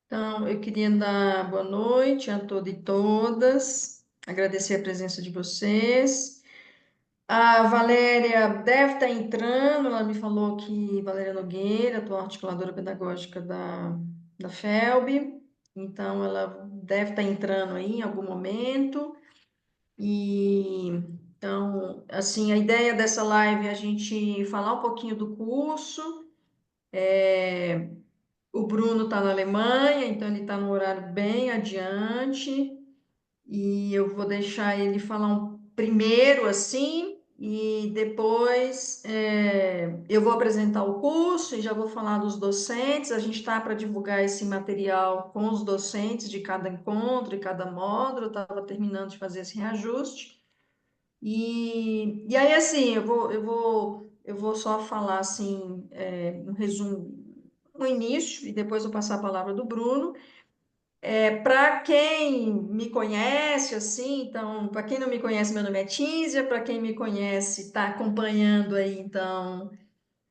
Então, eu queria dar boa noite a todos e todas, agradecer a presença de vocês. A Valéria deve estar entrando, ela me falou que Valéria Nogueira, atual articuladora pedagógica da FELB, então ela deve estar entrando aí em algum momento. E então, assim, a ideia dessa live é a gente falar um pouquinho do curso. O Bruno está na Alemanha, então ele está no horário bem adiante. E eu vou deixar ele falar primeiro assim, e depois eu vou apresentar o curso e já vou falar dos docentes. A gente está para divulgar esse material com os docentes de cada encontro e cada módulo. Eu estava terminando de fazer esse reajuste. E aí, assim, eu vou só falar assim, um resumo no início, e depois eu passar a palavra do Bruno. Para quem me conhece, assim, então, para quem não me conhece, meu nome é Tísia, para quem me conhece, está acompanhando aí, então,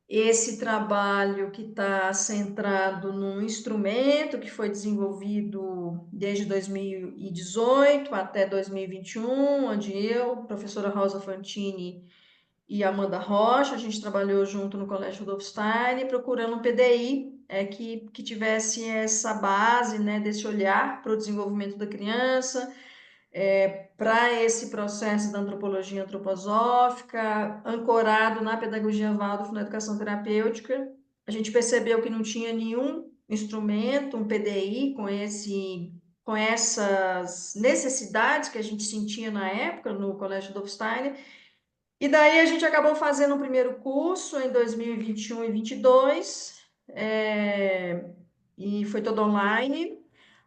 esse trabalho que está centrado num instrumento que foi desenvolvido desde 2018 até 2021, onde eu, professora Rosa Fantini e Amanda Rocha, a gente trabalhou junto no Colégio Rudolf Steiner, procurando um PDI que tivesse essa base, né, desse olhar para o desenvolvimento da criança, para esse processo da antropologia antroposófica, ancorado na pedagogia Waldorf, na educação terapêutica. A gente percebeu que não tinha nenhum instrumento, um PDI com essas necessidades que a gente sentia na época no Colégio Rudolf Steiner. E daí a gente acabou fazendo o primeiro curso em 2021 e 22, e foi todo online.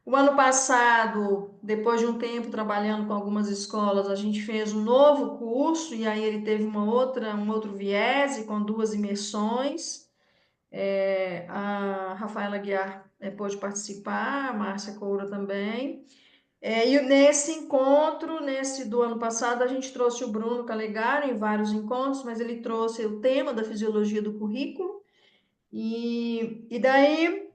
O ano passado, depois de um tempo trabalhando com algumas escolas, a gente fez um novo curso, e aí ele teve um outro viés, e com duas imersões. A Rafaela Guiar pôde participar, a Márcia Coura também. E nesse encontro, nesse do ano passado, a gente trouxe o Bruno Calegari em vários encontros, mas ele trouxe o tema da fisiologia do currículo. E daí,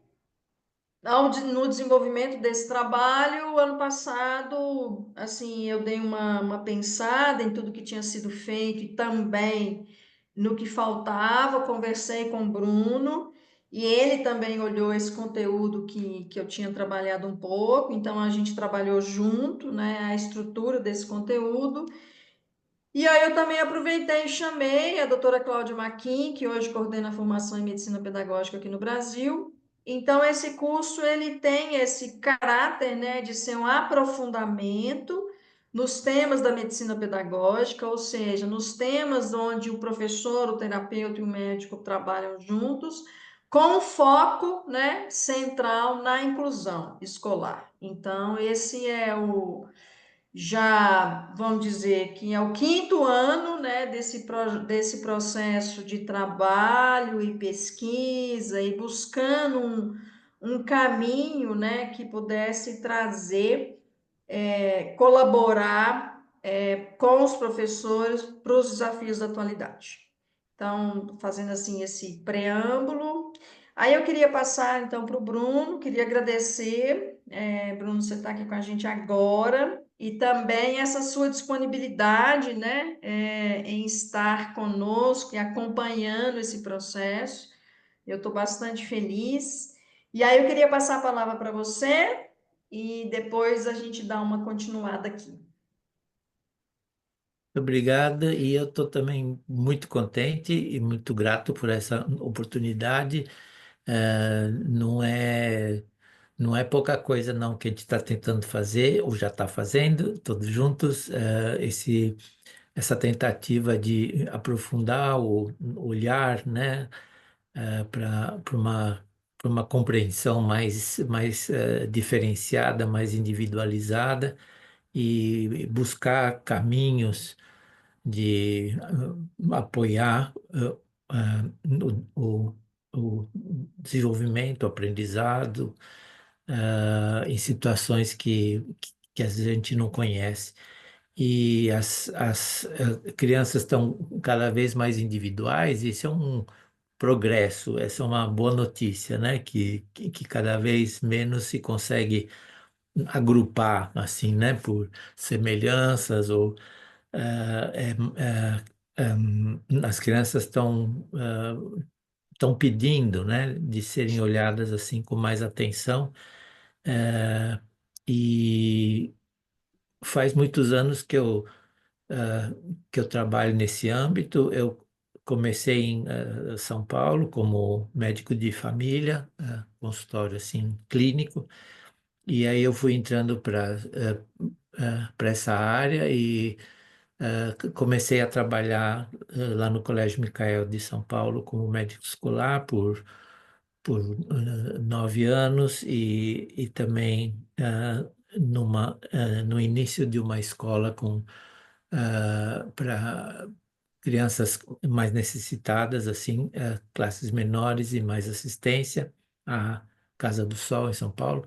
no desenvolvimento desse trabalho, o ano passado, assim, eu dei uma pensada em tudo que tinha sido feito e também no que faltava, conversei com o Bruno, e ele também olhou esse conteúdo que eu tinha trabalhado um pouco, então a gente trabalhou junto, né, a estrutura desse conteúdo. E aí eu também aproveitei e chamei a doutora Cláudia Maquin, que hoje coordena a formação em medicina pedagógica aqui no Brasil. Então, esse curso ele tem esse caráter, né, de ser um aprofundamento nos temas da medicina pedagógica, ou seja, nos temas onde o professor, o terapeuta e o médico trabalham juntos, com foco, né, central na inclusão escolar. Então, esse é já vamos dizer que é o quinto ano, né, desse processo de trabalho e pesquisa e buscando um caminho, né, que pudesse trazer, colaborar, com os professores para os desafios da atualidade. Então, fazendo assim esse preâmbulo, aí eu queria passar então para o Bruno, queria agradecer, Bruno, você está aqui com a gente agora, e também essa sua disponibilidade, né, em estar conosco e acompanhando esse processo. Eu estou bastante feliz. E aí eu queria passar a palavra para você e depois a gente dá uma continuada aqui. Obrigada, e eu estou também muito contente e muito grato por essa oportunidade. Não é pouca coisa não que a gente está tentando fazer, ou já está fazendo, todos juntos, essa tentativa de aprofundar o olhar, né, para uma compreensão mais diferenciada, mais individualizada, e buscar caminhos de apoiar o desenvolvimento, o aprendizado em situações que às vezes a gente não conhece. E as crianças estão cada vez mais individuais, e isso é progresso. Essa é uma boa notícia, né? Que cada vez menos se consegue agrupar assim, né? Por semelhanças ou as crianças estão pedindo, né? De serem olhadas assim com mais atenção. eh, e faz muitos anos ah, que eu trabalho nesse âmbito. Eu comecei em São Paulo como médico de família, consultório assim clínico, e aí eu fui entrando para essa área e comecei a trabalhar lá no Colégio Micael de São Paulo como médico escolar por 9 anos e também no início de uma escola para crianças mais necessitadas, assim, classes menores e mais assistência, a Casa do Sol em São Paulo.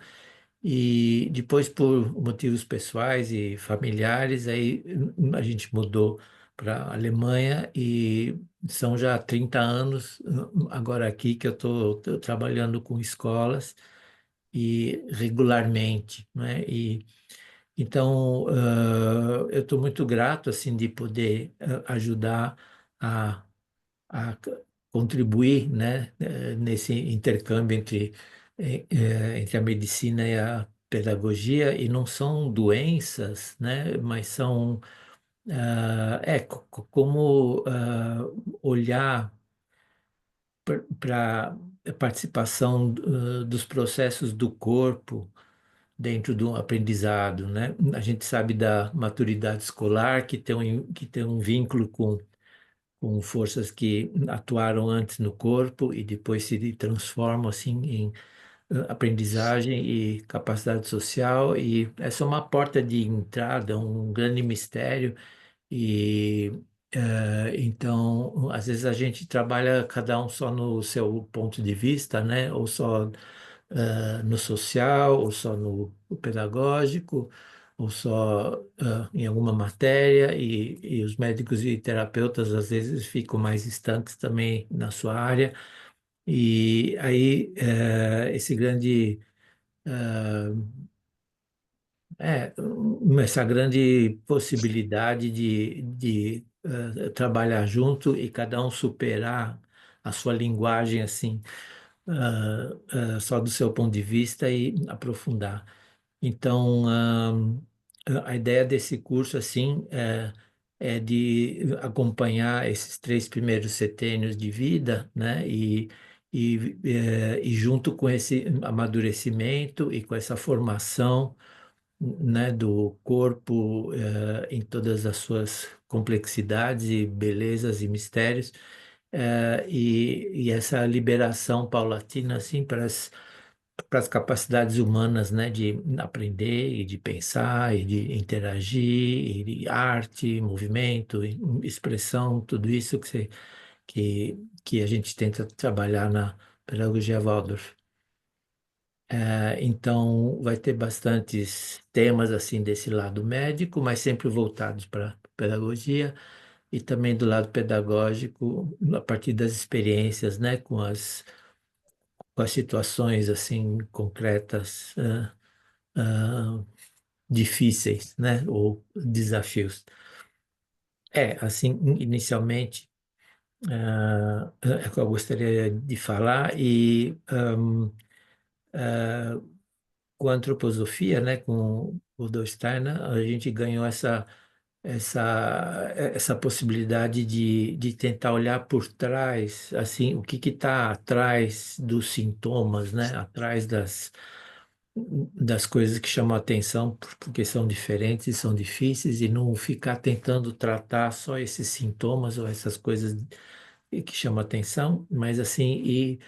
E depois, por motivos pessoais e familiares, aí a gente mudou para a Alemanha e são já 30 anos agora aqui que eu estou trabalhando com escolas e regularmente, né? E então eu estou muito grato assim de poder ajudar a, a contribuir, né, nesse intercâmbio entre a medicina e a pedagogia, e não são doenças, né, mas são como olhar para a participação dos processos do corpo dentro do aprendizado, né? A gente sabe da maturidade escolar que tem um vínculo com forças que atuaram antes no corpo e depois se transformam assim em aprendizagem e capacidade social, e essa é uma porta de entrada, um grande mistério. E então às vezes a gente trabalha cada um só no seu ponto de vista, né? Ou só no social, ou só no pedagógico, ou só em alguma matéria, e os médicos e terapeutas às vezes ficam mais estanques também na sua área. E aí esse grande essa grande possibilidade de trabalhar junto e cada um superar a sua linguagem assim, só do seu ponto de vista e aprofundar. Então, a ideia desse curso assim é de acompanhar esses 3 primeiros setênios de vida, né? E junto com esse amadurecimento e com essa formação, né, do corpo em todas as suas complexidades e belezas e mistérios, e essa liberação paulatina assim para as capacidades humanas, né, de aprender e de pensar e de interagir, e de arte, movimento, e expressão, tudo isso que a gente tenta trabalhar na pedagogia Waldorf. Então, vai ter bastantes temas assim desse lado médico, mas sempre voltados para pedagogia, e também do lado pedagógico, a partir das experiências, né, com as situações assim concretas, difíceis, né, ou desafios. Assim, inicialmente, é o que eu gostaria de falar, e com a antroposofia, né, com o Rudolf Steiner, a gente ganhou essa possibilidade de tentar olhar por trás, assim, o que está atrás dos sintomas, né, atrás das coisas que chamam a atenção, porque são diferentes e são difíceis, e não ficar tentando tratar só esses sintomas ou essas coisas que chamam a atenção, mas assim, ir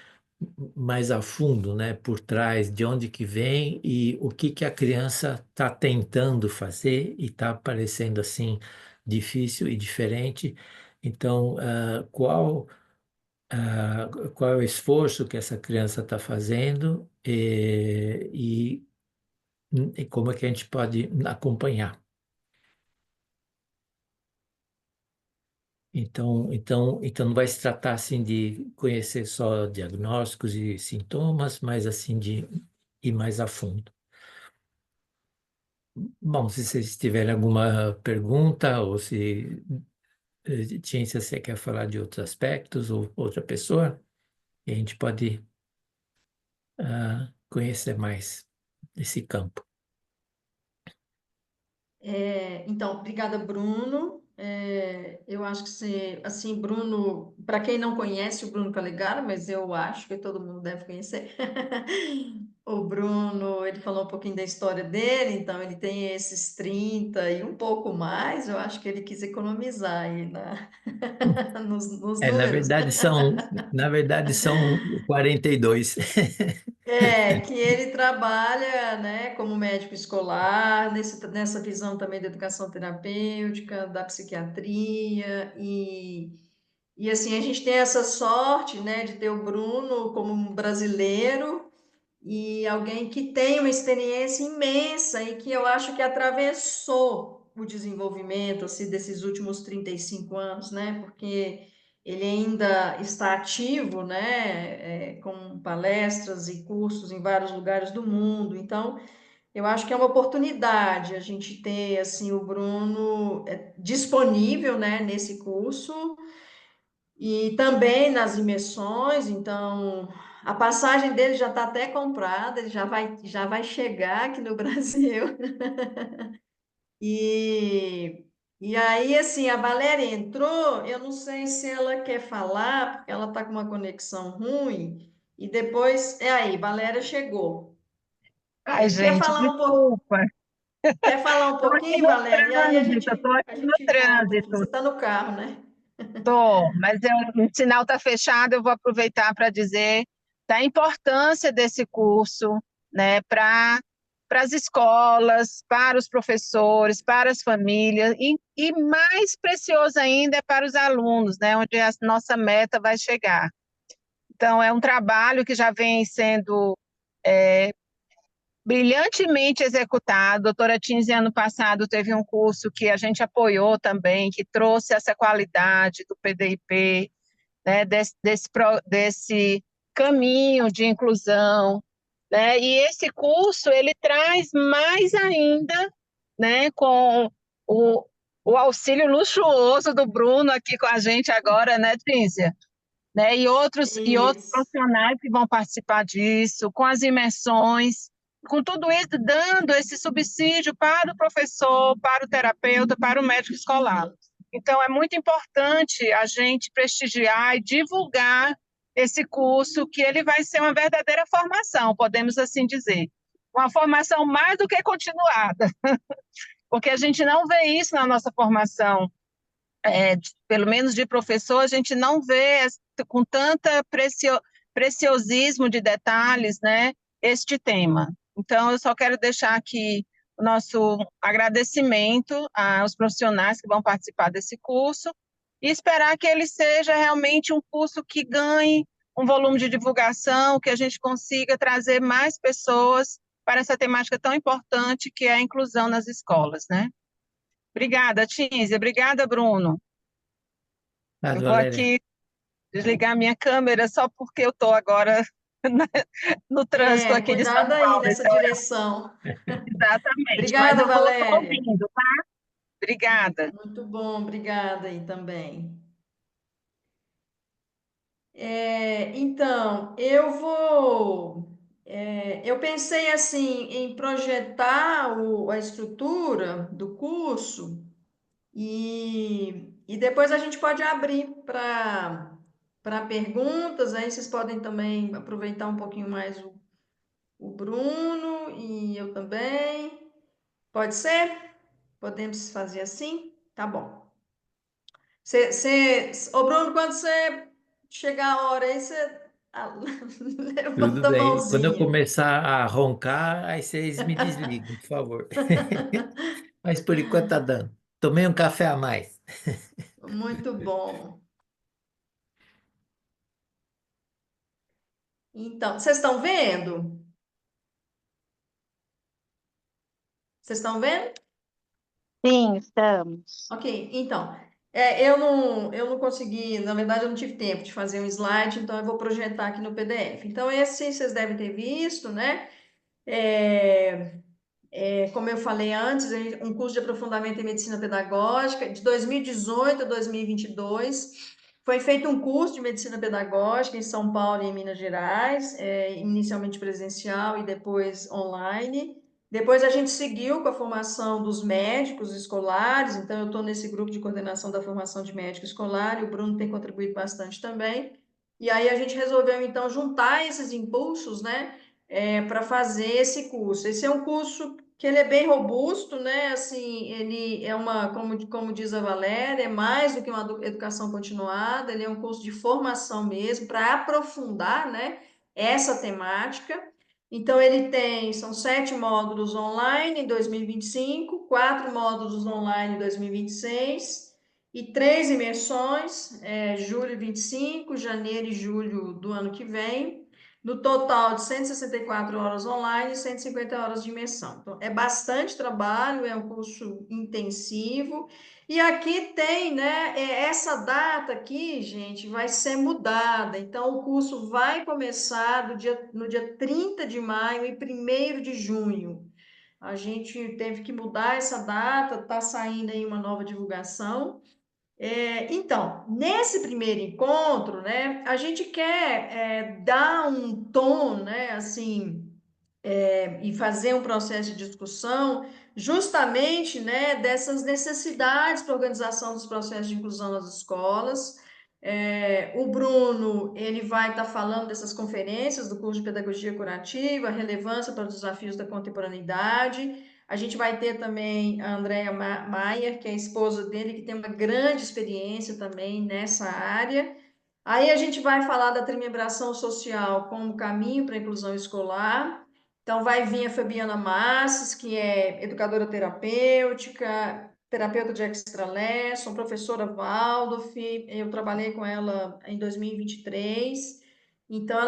mais a fundo, né, por trás, de onde que vem e o que que a criança está tentando fazer e está parecendo assim difícil e diferente. Então, qual é o esforço que essa criança está fazendo e como é que a gente pode acompanhar. Então não vai se tratar assim de conhecer só diagnósticos e sintomas, mas assim de ir mais a fundo. Bom, se vocês tiverem alguma pergunta ou se Ciência você quer falar de outros aspectos ou outra pessoa, e a gente pode conhecer mais esse campo. Então, obrigada, Bruno. Eu acho que você, assim, Bruno, para quem não conhece o Bruno Calegari, mas eu acho que todo mundo deve conhecer. O Bruno, ele falou um pouquinho da história dele, então ele tem esses 30 e um pouco mais, eu acho que ele quis economizar aí nos É, na números. verdade são 42. Que ele trabalha, né, como médico escolar, nessa visão também da educação terapêutica, da psiquiatria, e assim, a gente tem essa sorte, né, de ter o Bruno como um brasileiro e alguém que tem uma experiência imensa e que eu acho que atravessou o desenvolvimento assim, desses últimos 35 anos, né? Porque ele ainda está ativo, né? Com palestras e cursos em vários lugares do mundo. Então, eu acho que é uma oportunidade a gente ter assim o Bruno disponível, né? Nesse curso e também nas imersões, então a passagem dele já está até comprada, ele já vai chegar aqui no Brasil. E, e aí, assim, a Valéria entrou, eu não sei se ela quer falar, porque ela está com uma conexão ruim, e depois, aí, Valéria chegou. Ai, Quer gente, falar um pouco, desculpa. quer falar um Estou aqui pouquinho, no Valéria? E aí a trânsito, estou gente, aqui a no gente volta aqui. Você trânsito. está no carro, né? Tô, mas o sinal está fechado, eu vou aproveitar para dizer da importância desse curso, né, para as escolas, para os professores, para as famílias, e mais precioso ainda é para os alunos, né, onde a nossa meta vai chegar. Então, é um trabalho que já vem sendo brilhantemente executado. A doutora Tinzi, ano passado, teve um curso que a gente apoiou também, que trouxe essa qualidade do PDIP, né, desse caminho de inclusão, né, e esse curso, ele traz mais ainda, né, com o, o auxílio luxuoso do Bruno aqui com a gente agora, né, Tínzia? Né, e outros Isso. profissionais que vão participar disso, com as imersões, com tudo isso dando esse subsídio para o professor, para o terapeuta, para o médico escolar. Então, é muito importante a gente prestigiar e divulgar esse curso, que ele vai ser uma verdadeira formação, podemos assim dizer. Uma formação mais do que continuada, porque a gente não vê isso na nossa formação pelo menos de professor, a gente não vê com tanta preciosismo de detalhes, né, este tema. Então, eu só quero deixar aqui o nosso agradecimento aos profissionais que vão participar desse curso e esperar que ele seja realmente um curso que ganhe um volume de divulgação, que a gente consiga trazer mais pessoas para essa temática tão importante que é a inclusão nas escolas, né? Obrigada, Tízia. Obrigada, Bruno. Eu vou Valéria. aqui desligar minha câmera só porque eu estou agora no trânsito aqui de São Cuidado aí Paulo, nessa então, direção. exatamente. Mas Obrigada, eu vou Valéria. ouvindo, tá? Obrigada. Muito bom, obrigada aí também. Então, eu pensei assim em projetar a estrutura do curso e depois a gente pode abrir para perguntas, aí vocês podem também aproveitar um pouquinho mais o Bruno e eu também. Pode ser? Podemos fazer assim? Tá bom. Ô Bruno, quando você chegar a hora aí, você Tudo levanta a bem. Quando eu mãozinha. começar a roncar, aí vocês me desligam, por favor. Mas por enquanto tá dando. Tomei um café a mais. Muito bom. Então, vocês estão vendo? Vocês estão vendo? Sim, estamos. Ok, então. Eu não consegui, na verdade, eu não tive tempo de fazer um slide, então eu vou projetar aqui no PDF. Então, esse vocês devem ter visto, né? É, como eu falei antes, um curso de aprofundamento em medicina pedagógica, de 2018 a 2022. Foi feito um curso de medicina pedagógica em São Paulo e em Minas Gerais, inicialmente presencial e depois online. Depois a gente seguiu com a formação dos médicos escolares, então eu estou nesse grupo de coordenação da formação de médico escolar, e o Bruno tem contribuído bastante também. E aí a gente resolveu, então, juntar esses impulsos, né, para fazer esse curso. Esse é um curso que ele é bem robusto, né? Assim, ele é como diz a Valéria, é mais do que uma educação continuada, ele é um curso de formação mesmo, para aprofundar, né, essa temática. Então, são 7 módulos online em 2025, 4 módulos online em 2026, e 3 imersões, julho 25, janeiro e julho do ano que vem, no total de 164 horas online e 150 horas de imersão. Então, é bastante trabalho, é um curso intensivo. E aqui tem, né, essa data aqui, gente, vai ser mudada. Então, o curso vai começar no dia 30 de maio e 1º de junho. A gente teve que mudar essa data, está saindo aí uma nova divulgação. Então, nesse primeiro encontro, né, a gente quer dar um tom, né, assim, e fazer um processo de discussão justamente, né, dessas necessidades para a organização dos processos de inclusão nas escolas. O Bruno, ele vai estar falando dessas conferências do curso de Pedagogia Curativa, a relevância para os desafios da contemporaneidade. A gente vai ter também a Andrea Maier, que é a esposa dele, que tem uma grande experiência também nessa área. Aí a gente vai falar da trimembração social como caminho para a inclusão escolar. Então, vai vir a Fabiana Masses, que é educadora terapêutica, terapeuta de extra-lesson, professora Waldorf. Eu trabalhei com ela em 2023. Então,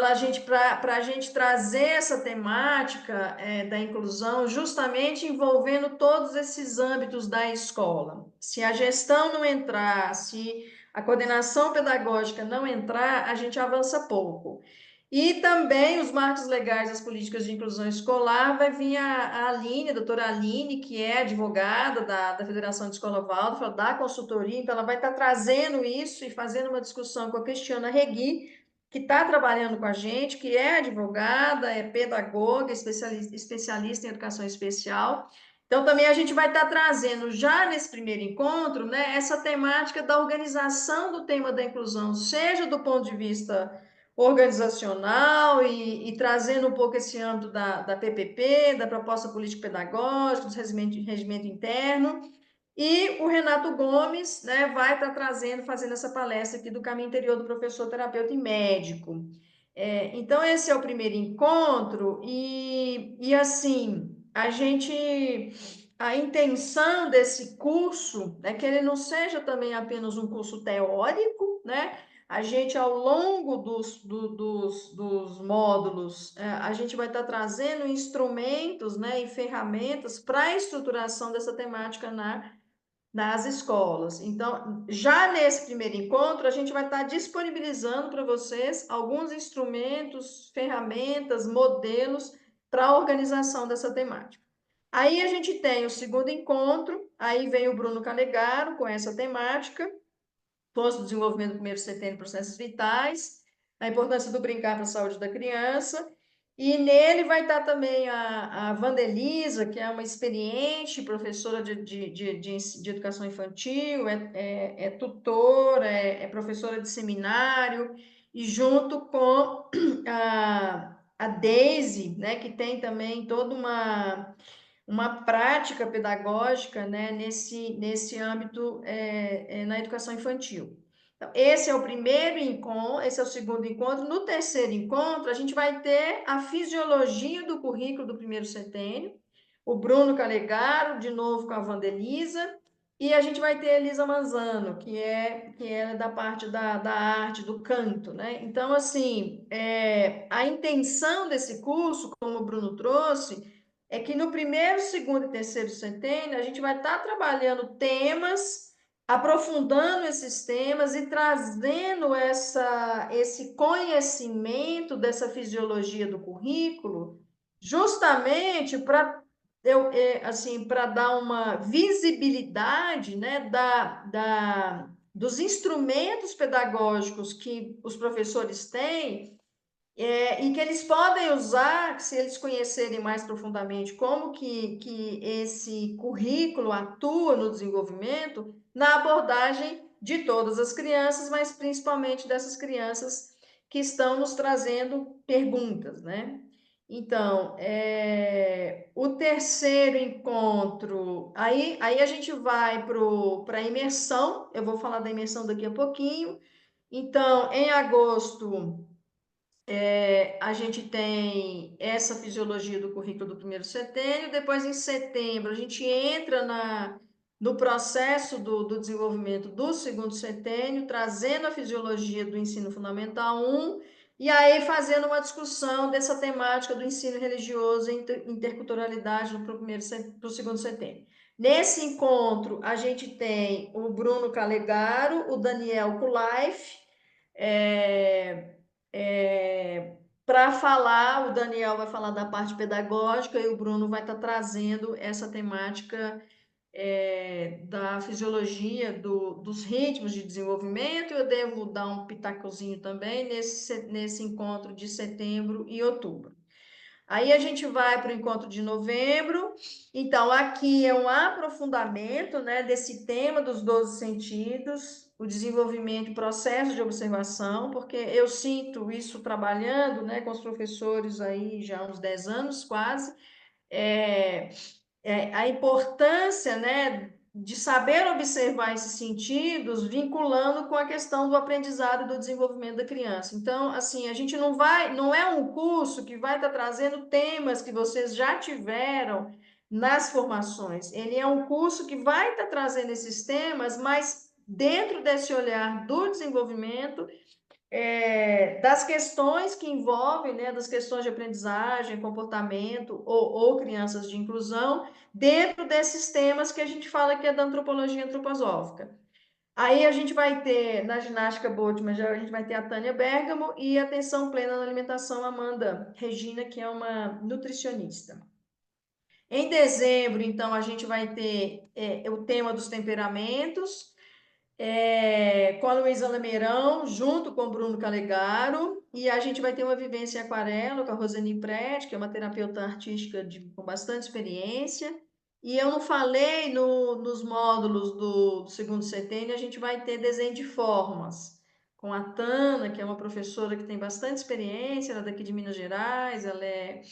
para a gente trazer essa temática da inclusão, justamente envolvendo todos esses âmbitos da escola. Se a gestão não entrar, se a coordenação pedagógica não entrar, a gente avança pouco. E também os marcos legais das políticas de inclusão escolar, vai vir a Aline, a doutora Aline, que é advogada da Federação de Escola Waldorf, da consultoria, então ela vai estar trazendo isso e fazendo uma discussão com a Cristiana Regui, que está trabalhando com a gente, que é advogada, é pedagoga, especialista em educação especial. Então, também a gente vai estar trazendo, já nesse primeiro encontro, né, essa temática da organização do tema da inclusão, seja do ponto de vista organizacional e trazendo um pouco esse âmbito da PPP, da proposta político-pedagógica, do regimento interno. E o Renato Gomes, né, vai estar fazendo essa palestra aqui do caminho interior do professor, terapeuta e médico. Então, esse é o primeiro encontro, e assim, a intenção desse curso é que ele não seja também apenas um curso teórico, né? A gente, ao longo dos módulos, a gente vai estar trazendo instrumentos, né, e ferramentas para a estruturação dessa temática nas escolas. Então, já nesse primeiro encontro, a gente vai estar disponibilizando para vocês alguns instrumentos, ferramentas, modelos para a organização dessa temática. Aí a gente tem o segundo encontro, aí vem o Bruno Canegaro com essa temática, posto de desenvolvimento do primeiro setênio, processos vitais, a importância do brincar para a saúde da criança, e nele vai estar também a Vandelisa, que é uma experiente professora de educação infantil, é tutora, é professora de seminário, e junto com a Daisy, né, que tem também toda uma prática pedagógica, né, nesse âmbito na educação infantil. Então, esse é o primeiro encontro, esse é o segundo encontro. No terceiro encontro, a gente vai ter a fisiologia do currículo do primeiro setênio, o Bruno Calegaro, de novo com a Wandelisa, e a gente vai ter a Elisa Manzano, que é da parte da arte, do canto, né? Então, assim, a intenção desse curso, como o Bruno trouxe, é que no primeiro, segundo e terceiro setênio, a gente vai estar trabalhando temas aprofundando esses temas e trazendo esse conhecimento dessa fisiologia do currículo, justamente para assim, para dar uma visibilidade, né, dos instrumentos pedagógicos que os professores têm, e que eles podem usar, se eles conhecerem mais profundamente como que esse currículo atua no desenvolvimento, na abordagem de todas as crianças, mas principalmente dessas crianças que estão nos trazendo perguntas, né? Então, o terceiro encontro, aí a gente vai para a imersão, eu vou falar da imersão daqui a pouquinho. Então, em agosto, a gente tem essa fisiologia do currículo do primeiro setênio, depois em setembro a gente entra no processo do desenvolvimento do segundo setênio, trazendo a fisiologia do ensino fundamental 1, e aí fazendo uma discussão dessa temática do ensino religioso e interculturalidade para o segundo setênio. Nesse encontro, a gente tem o Bruno Calegaro, o Daniel Kulaif, para falar, o Daniel vai falar da parte pedagógica e o Bruno vai estar trazendo essa temática da fisiologia dos ritmos de desenvolvimento. Eu devo dar um pitacozinho também nesse encontro de setembro e outubro. Aí a gente vai para o encontro de novembro. Então, aqui é um aprofundamento, né, desse tema dos 12 sentidos, o desenvolvimento e processo de observação, porque eu sinto isso trabalhando, né, com os professores aí já há uns 10 anos quase, a importância, né, de saber observar esses sentidos, vinculando com a questão do aprendizado e do desenvolvimento da criança. Então, assim, a gente não é um curso que vai estar trazendo temas que vocês já tiveram nas formações. Ele é um curso que vai estar trazendo esses temas, mas dentro desse olhar do desenvolvimento, das questões que envolvem, né, das questões de aprendizagem, comportamento ou crianças de inclusão, dentro desses temas que a gente fala que é da antropologia antroposófica. Aí a gente vai ter, na ginástica Boltzmann, a gente vai ter a Tânia Bergamo e atenção plena na alimentação, Amanda Regina, que é uma nutricionista. Em dezembro, então, a gente vai ter o tema dos temperamentos, com a Luísa Lameirão, junto com o Bruno Calegaro, e a gente vai ter uma vivência em aquarela com a Rosane Prete, que é uma terapeuta artística com bastante experiência. E eu não falei nos módulos do segundo setênio, a gente vai ter desenho de formas, com a Tana, que é uma professora que tem bastante experiência, ela é daqui de Minas Gerais, ela é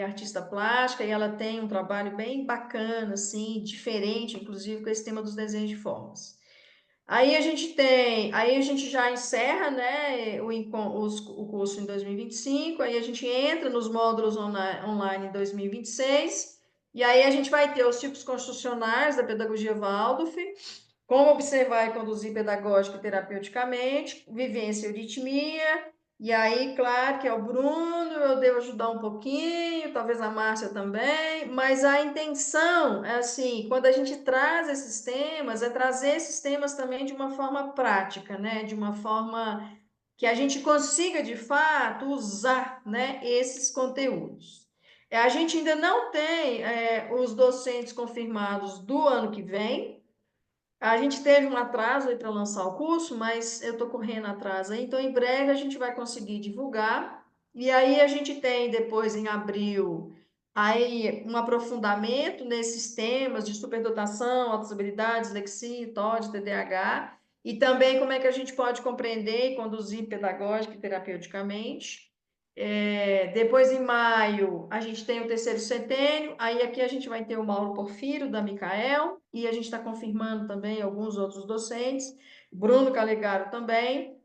artista plástica e ela tem um trabalho bem bacana, assim, diferente, inclusive com esse tema dos desenhos de formas. Aí a gente já encerra, né, o curso em 2025, aí a gente entra nos módulos online em 2026, e aí a gente vai ter os tipos constitucionais da pedagogia Waldorf, como observar e conduzir pedagógica e terapeuticamente, vivência e euritmia, e aí, claro, que é o Bruno, eu devo ajudar um pouquinho, talvez a Márcia também, mas a intenção é assim, quando a gente traz esses temas, é trazer esses temas também de uma forma prática, né? De uma forma que a gente consiga, de fato, usar, né, esses conteúdos. A gente ainda não tem os docentes confirmados do ano que vem. A gente teve um atraso aí para lançar o curso, mas eu estou correndo atrás aí, então em breve a gente vai conseguir divulgar. E aí a gente tem depois em abril aí um aprofundamento nesses temas de superdotação, altas habilidades, dislexia, TOD, TDAH, e também como é que a gente pode compreender e conduzir pedagógica e terapeuticamente. Depois, em maio, a gente tem o terceiro setênio, aí aqui a gente vai ter o Mauro Porfírio, da Micael, e a gente está confirmando também alguns outros docentes, Bruno Calegaro também.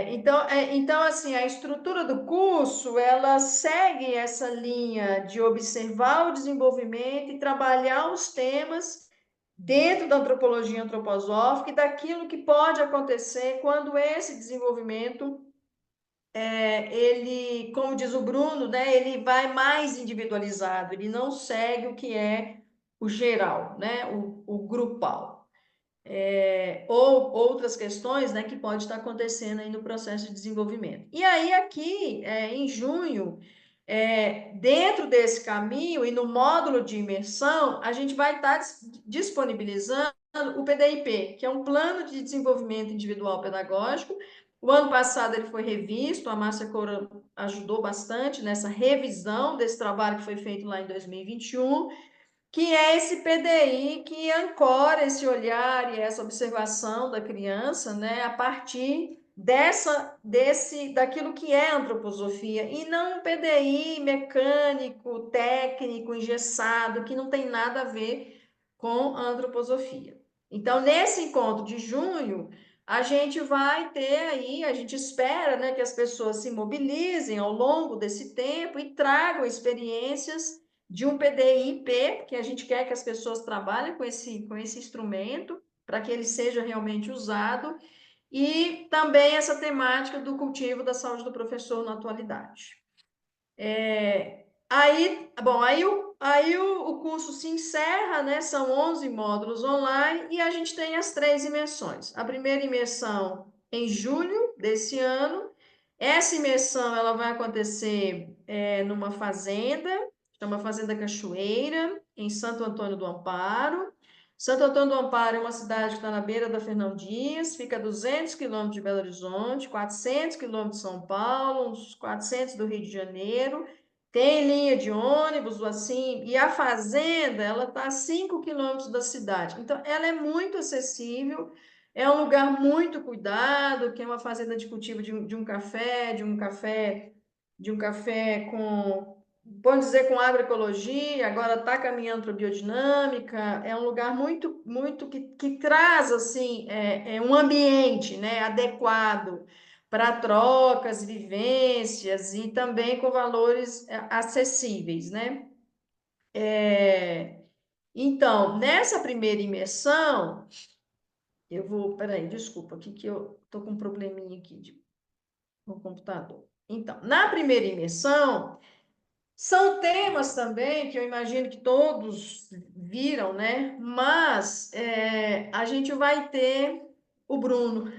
Então, assim, a estrutura do curso, ela segue essa linha de observar o desenvolvimento e trabalhar os temas dentro da antropologia antroposófica e daquilo que pode acontecer quando esse desenvolvimento ele, como diz o Bruno, né, ele vai mais individualizado, ele não segue o que é o geral, né, o grupal. ou outras questões, né, que pode estar acontecendo aí no processo de desenvolvimento. E aí aqui, em junho, dentro desse caminho e no módulo de imersão, a gente vai estar disponibilizando o PDIP, que é um plano de desenvolvimento individual pedagógico. O ano passado ele foi revisto, a Márcia Coura ajudou bastante nessa revisão desse trabalho que foi feito lá em 2021, que é esse PDI que ancora esse olhar e essa observação da criança, né, a partir daquilo que é antroposofia, e não um PDI mecânico, técnico, engessado, que não tem nada a ver com a antroposofia. Então, nesse encontro de junho, a gente vai ter aí, a gente espera, né, que as pessoas se mobilizem ao longo desse tempo e tragam experiências de um PDI-IP, que a gente quer que as pessoas trabalhem com esse instrumento, para que ele seja realmente usado, e também essa temática do cultivo da saúde do professor na atualidade. Aí o curso se encerra, né? São 11 módulos online e a gente tem as 3 imersões. A primeira imersão em julho desse ano. Essa imersão ela vai acontecer numa fazenda, chama Fazenda Cachoeira, em Santo Antônio do Amparo. Santo Antônio do Amparo é uma cidade que está na beira da Fernão Dias, fica a 200 quilômetros de Belo Horizonte, 400 quilômetros de São Paulo, uns 400 do Rio de Janeiro. Tem linha de ônibus, assim, e a fazenda, ela está a 5 quilômetros da cidade. Então, ela é muito acessível, é um lugar muito cuidado, que é uma fazenda de cultivo de um café com, pode dizer, com agroecologia, agora está caminhando para a biodinâmica, é um lugar muito, muito que traz, assim, um ambiente, né, adequado para trocas, vivências e também com valores acessíveis, né? Então, nessa primeira imersão, peraí, desculpa, aqui que eu tô com um probleminha aqui no computador. Então, na primeira imersão, são temas também que eu imagino que todos viram, né? Mas a gente vai ter o Bruno.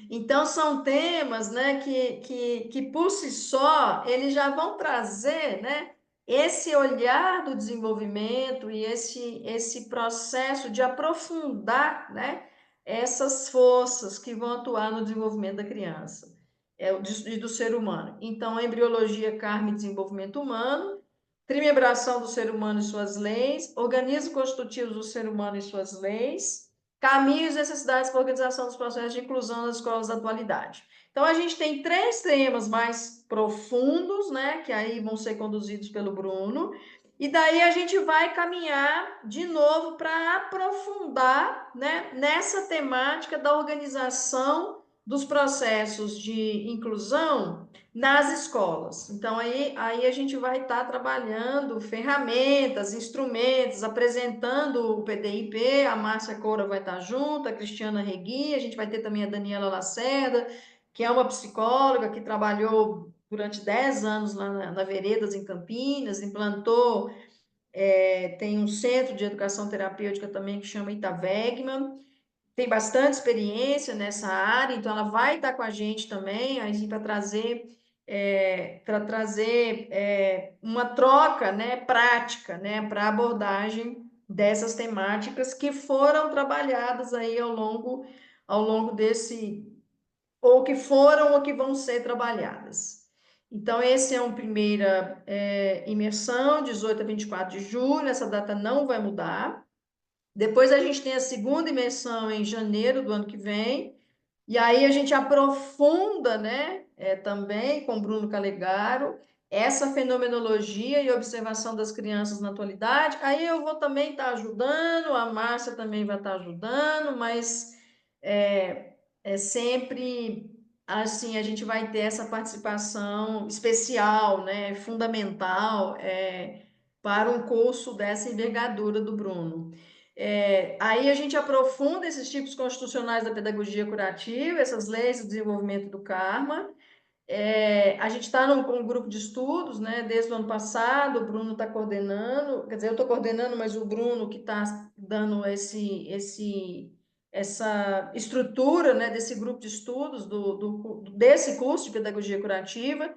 Então, são temas, né, que por si só, eles já vão trazer, né, esse olhar do desenvolvimento e esse processo de aprofundar, né, essas forças que vão atuar no desenvolvimento da criança e do ser humano. Então, embriologia, karma e desenvolvimento humano, trimebração do ser humano e suas leis, organismos constitutivos do ser humano e suas leis, caminhos e necessidades para a organização dos processos de inclusão nas escolas da atualidade. Então, a gente tem 3 temas mais profundos, né, que aí vão ser conduzidos pelo Bruno, e daí a gente vai caminhar de novo para aprofundar, né, nessa temática da organização dos processos de inclusão nas escolas. Então, aí a gente vai estar trabalhando ferramentas, instrumentos, apresentando o PDIP, a Márcia Coura vai estar junto, a Cristiana Regui, a gente vai ter também a Daniela Lacerda, que é uma psicóloga que trabalhou durante 10 anos lá na Veredas, em Campinas, implantou, tem um centro de educação terapêutica também que chama Itavegman, tem bastante experiência nessa área, então ela vai estar com a gente também, para trazer uma troca, né, prática, né, para a abordagem dessas temáticas que foram trabalhadas aí ao longo desse, ou que foram ou que vão ser trabalhadas. Então, esse é uma primeira imersão, 18 a 24 de julho, essa data não vai mudar. Depois a gente tem a segunda imersão em janeiro do ano que vem, e aí a gente aprofunda, né, também com Bruno Calegaro, essa fenomenologia e observação das crianças na atualidade. Aí eu vou também estar ajudando, a Márcia também vai estar ajudando, mas é sempre assim, a gente vai ter essa participação especial, né, fundamental, para um curso dessa envergadura do Bruno. Aí a gente aprofunda esses tipos constitucionais da pedagogia curativa, essas leis de desenvolvimento do karma. A gente está com um grupo de estudos, né, desde o ano passado, o Bruno está coordenando, quer dizer, eu estou coordenando, mas o Bruno que está dando essa estrutura, né, desse grupo de estudos, desse curso de pedagogia curativa,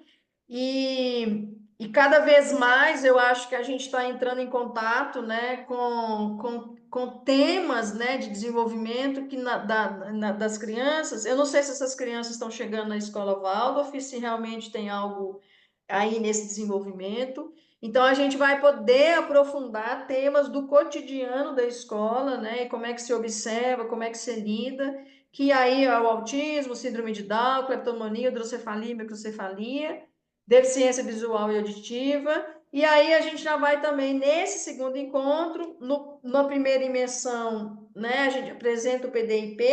e cada vez mais eu acho que a gente está entrando em contato, né, com temas, né, de desenvolvimento das crianças. Eu não sei se essas crianças estão chegando na escola Waldorf, se realmente tem algo aí nesse desenvolvimento. Então, a gente vai poder aprofundar temas do cotidiano da escola, né? E como é que se observa, como é que se lida, que aí é o autismo, síndrome de Down, cleptomania, hidrocefalia, microcefalia, deficiência visual e auditiva. E aí a gente já vai também, nesse segundo encontro, na primeira imersão, né? A gente apresenta o PDIP,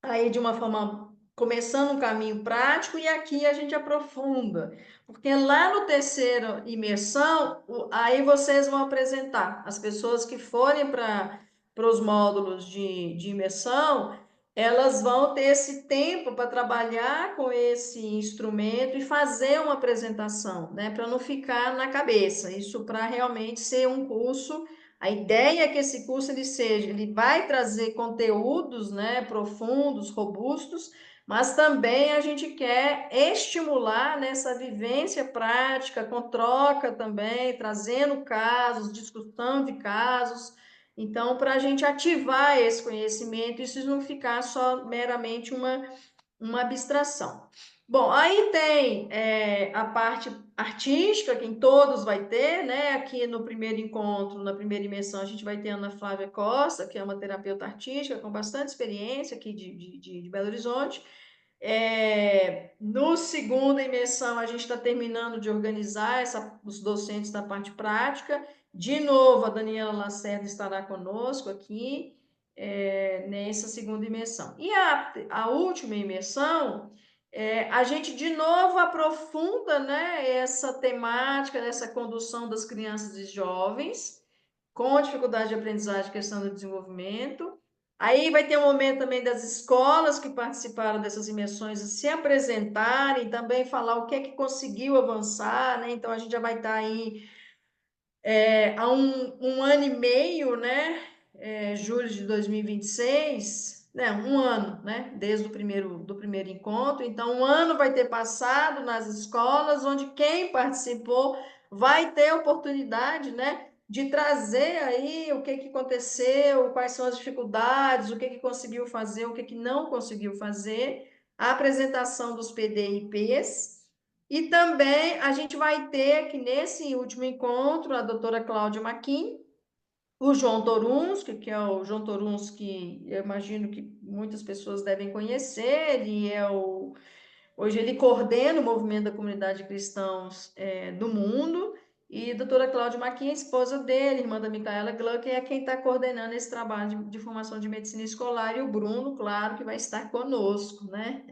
aí de uma forma começando um caminho prático, e aqui a gente aprofunda, porque lá no terceiro imersão, aí vocês vão apresentar as pessoas que forem para os módulos de imersão, elas vão ter esse tempo para trabalhar com esse instrumento e fazer uma apresentação, né, para não ficar na cabeça, isso para realmente ser um curso. A ideia é que esse curso ele vai trazer conteúdos, né, profundos, robustos, mas também a gente quer estimular nessa vivência prática, com troca também, trazendo casos, discussão de casos. Então, para a gente ativar esse conhecimento, isso não ficar só meramente uma abstração. Bom, aí tem a parte artística, que em todos vai ter, né? Aqui no primeiro encontro, na primeira imersão, a gente vai ter a Ana Flávia Costa, que é uma terapeuta artística com bastante experiência aqui de Belo Horizonte. No segunda imersão, a gente está terminando de organizar os docentes da parte prática. De novo, a Daniela Lacerda estará conosco aqui nessa segunda imersão. E a última imersão, a gente de novo aprofunda, né, essa temática, essa condução das crianças e jovens com dificuldade de aprendizagem, questão do desenvolvimento. Aí vai ter um momento também das escolas que participaram dessas imersões se apresentarem, também falar o que é que conseguiu avançar, né? Então a gente já vai estar aí há um ano e meio, né? Julho de 2026, né? Um ano, né? Desde do primeiro encontro. Então, um ano vai ter passado nas escolas, onde quem participou vai ter oportunidade, né? De trazer aí o que aconteceu, quais são as dificuldades, o que conseguiu fazer, o que não conseguiu fazer, a apresentação dos PDIPs, e também a gente vai ter aqui nesse último encontro a doutora Cláudia Maquin, o João Torunski, que é o João Torunski, eu imagino que muitas pessoas devem conhecer, hoje ele coordena o movimento da comunidade de cristãos do mundo, e a doutora Cláudia Maquin, esposa dele, irmã da Micaela Gluck, é quem está coordenando esse trabalho de formação de medicina escolar, e o Bruno, claro, que vai estar conosco, né?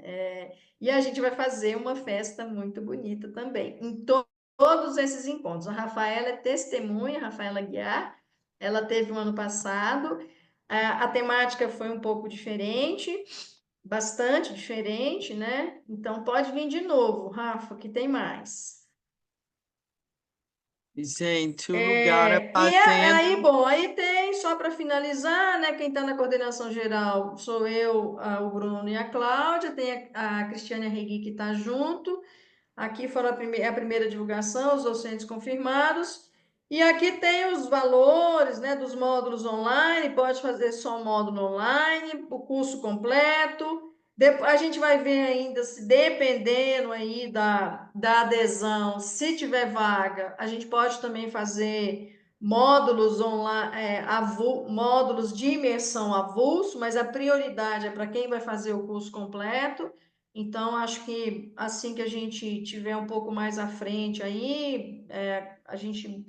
E a gente vai fazer uma festa muito bonita também, em todos esses encontros. A Rafaela é testemunha, a Rafaela Guiar, ela teve o ano passado, a temática foi um pouco diferente, bastante diferente, né? Então pode vir de novo, Rafa, que tem mais. Gente, o lugar é Aí, fazendo. bom, aí tem, só para finalizar, né? Quem está na coordenação geral sou eu, o Bruno e a Cláudia, tem a Cristiane Regui que está junto. Aqui foram a primeira divulgação, os docentes confirmados. E aqui tem os valores, né, dos módulos online, pode fazer só um módulo online, o curso completo. Depois, a gente vai ver ainda, se dependendo aí da adesão, se tiver vaga, a gente pode também fazer módulos online, módulos de imersão avulso, mas a prioridade é para quem vai fazer o curso completo. Então, acho que assim que a gente tiver um pouco mais à frente aí, a gente,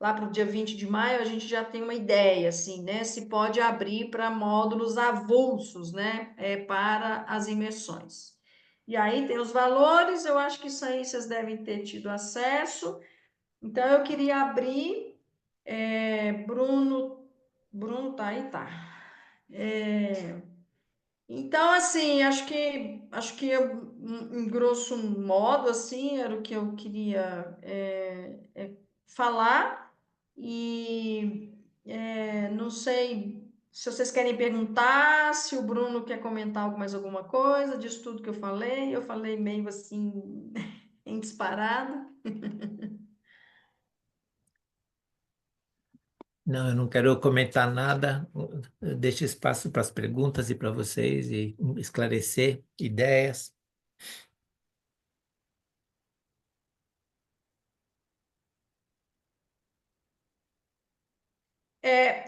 lá para o dia 20 de maio, a gente já tem uma ideia, assim, né? Se pode abrir para módulos avulsos, né? Para as imersões. E aí tem os valores, eu acho que isso aí vocês devem ter tido acesso. Então, eu queria abrir, Bruno tá aí, tá. Então, assim, acho que em grosso modo, assim, era o que eu queria falar. E não sei se vocês querem perguntar, se o Bruno quer comentar mais alguma coisa disso tudo que eu falei meio assim, em disparado. Não, eu não quero comentar nada. Eu deixo espaço para as perguntas e para vocês e esclarecer ideias.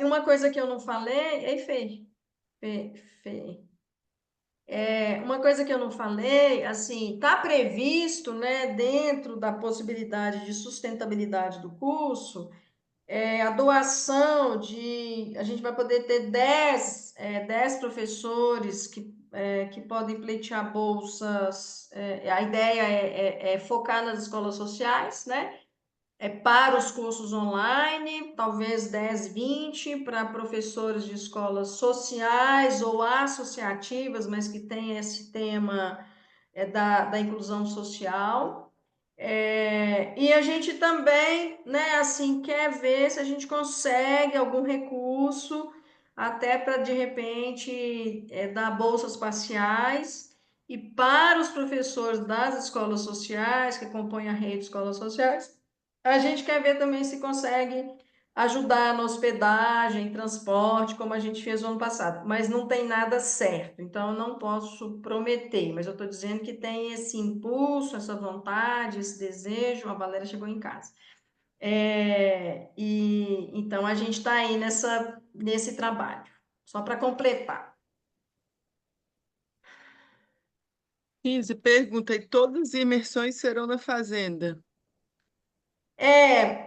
Uma coisa que eu não falei, ei, Fê. Uma coisa que eu não falei, assim, está previsto, né, dentro da possibilidade de sustentabilidade do curso, a doação a gente vai poder ter 10 professores que podem pleitear bolsas. A ideia é focar nas escolas sociais, né? Para os cursos online, talvez 10, 20 para professores de escolas sociais ou associativas, mas que tem esse tema da inclusão social. E a gente também, né, assim, quer ver se a gente consegue algum recurso até para, de repente, dar bolsas parciais. E para os professores das escolas sociais, que compõem a rede de escolas sociais, a gente quer ver também se consegue ajudar na hospedagem, transporte, como a gente fez no ano passado, mas não tem nada certo, então eu não posso prometer, mas eu estou dizendo que tem esse impulso, essa vontade, esse desejo. A Valéria chegou em casa. E então a gente está aí nesse trabalho, só para completar. 15, pergunta, e todas as imersões serão na fazenda?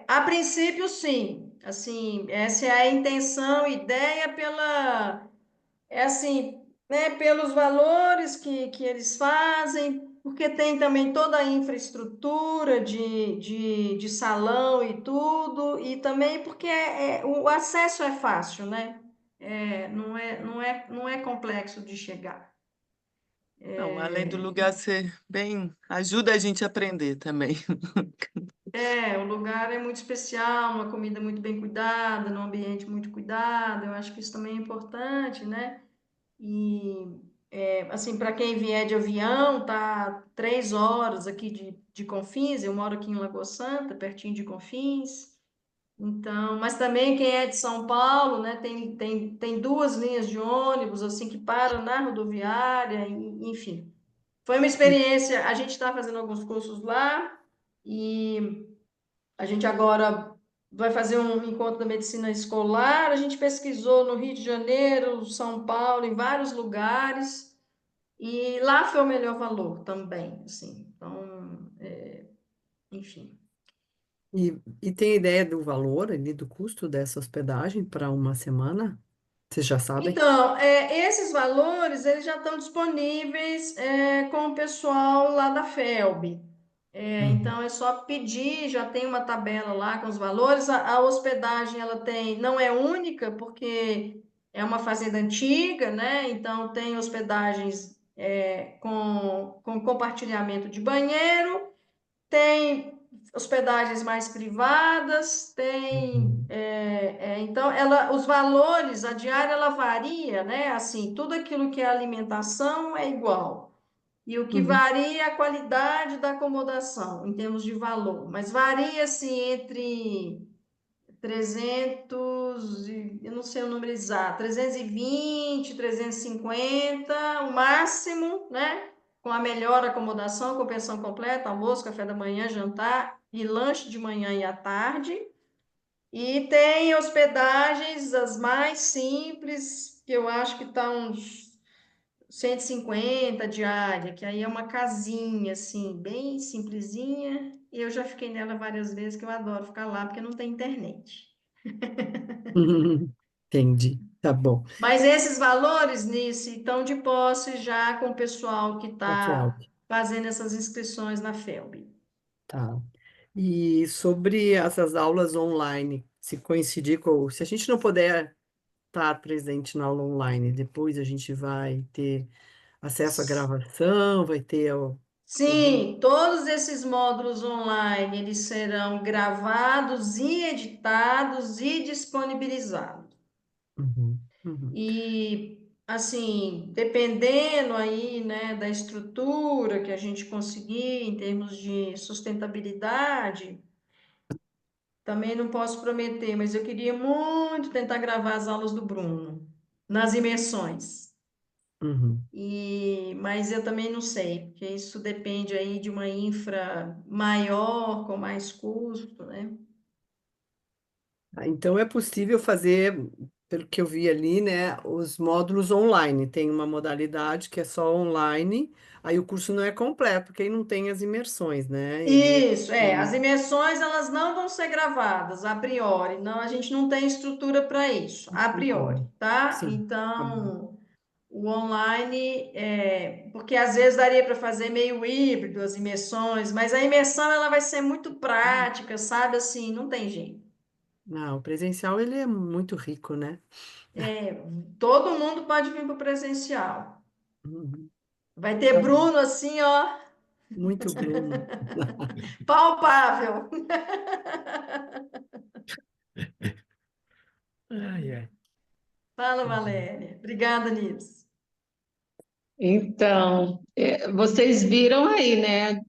A princípio, sim. Assim, essa é a intenção, ideia assim, né, pelos valores que eles fazem, porque tem também toda a infraestrutura de salão e tudo, e também porque o acesso é fácil, né? Não é complexo de chegar. Não, além do lugar ser bem, ajuda a gente a aprender também. O lugar é muito especial, uma comida muito bem cuidada, num ambiente muito cuidado, eu acho que isso também é importante, né? E, assim, para quem vier de avião, tá 3 horas aqui de Confins, eu moro aqui em Lagoa Santa, pertinho de Confins. Então, mas também quem é de São Paulo, né, tem 2 linhas de ônibus, assim, que param na rodoviária, enfim. Foi uma experiência, a gente está fazendo alguns cursos lá, e a gente agora vai fazer um encontro da medicina escolar. A gente pesquisou no Rio de Janeiro, São Paulo, em vários lugares, e lá foi o melhor valor também, assim. Então, enfim. E tem ideia do valor ali, do custo dessa hospedagem para uma semana? Vocês já sabem? Então, esses valores, eles já estão disponíveis com o pessoal lá da FELB. Uhum, Então é só pedir, já tem uma tabela lá com os valores. A hospedagem ela não é única, porque é uma fazenda antiga, né? Então tem hospedagens com compartilhamento de banheiro, tem hospedagens mais privadas, uhum, então os valores, a diária ela varia, né? Assim, tudo aquilo que é alimentação é igual. E o que uhum, varia é a qualidade da acomodação, em termos de valor, mas varia assim entre 300, eu não sei o número exato, 320, 350, o máximo, né? Com a melhor acomodação, com pensão completa, almoço, café da manhã, jantar e lanche de manhã e à tarde. E tem hospedagens as mais simples, que eu acho que está uns 150 diária, que aí é uma casinha, assim, bem simplesinha. E eu já fiquei nela várias vezes, que eu adoro ficar lá, porque não tem internet. uhum. Entendi, tá bom. Mas esses valores, Nice, estão de posse já com o pessoal que Na está FEALP, fazendo essas inscrições na FELB. tá. E sobre essas aulas online, se coincidir com, se a gente não puder estar presente na aula online, depois a gente vai ter acesso à gravação, vai ter algum. Sim, todos esses módulos online, eles serão gravados e editados e disponibilizados. Uhum. Uhum. E, assim, dependendo aí, né, da estrutura que a gente conseguir em termos de sustentabilidade, também não posso prometer, mas eu queria muito tentar gravar as aulas do Bruno nas imersões. Uhum. Mas eu também não sei, porque isso depende aí de uma infra maior, com mais custo, né? Então é possível fazer, pelo que eu vi ali, né, os módulos online. Tem uma modalidade que é só online, aí o curso não é completo, porque aí não tem as imersões, né? Ele Isso, as imersões elas não vão ser gravadas a priori, não, a gente não tem estrutura para isso, a priori, Uhum. tá? Sim. Tá bom. Então, o online, porque às vezes daria para fazer meio híbrido as imersões, mas a imersão ela vai ser muito prática, sabe? Assim, não tem jeito. Não, o presencial ele é muito rico, né? Todo mundo pode vir para o presencial. Uhum. Vai ter Tá bom. Bruno assim, ó, Muito Bruno. palpável. Ai, ai. Fala, Uhum. Valéria. Obrigada, Nilce. Então, vocês viram aí, né?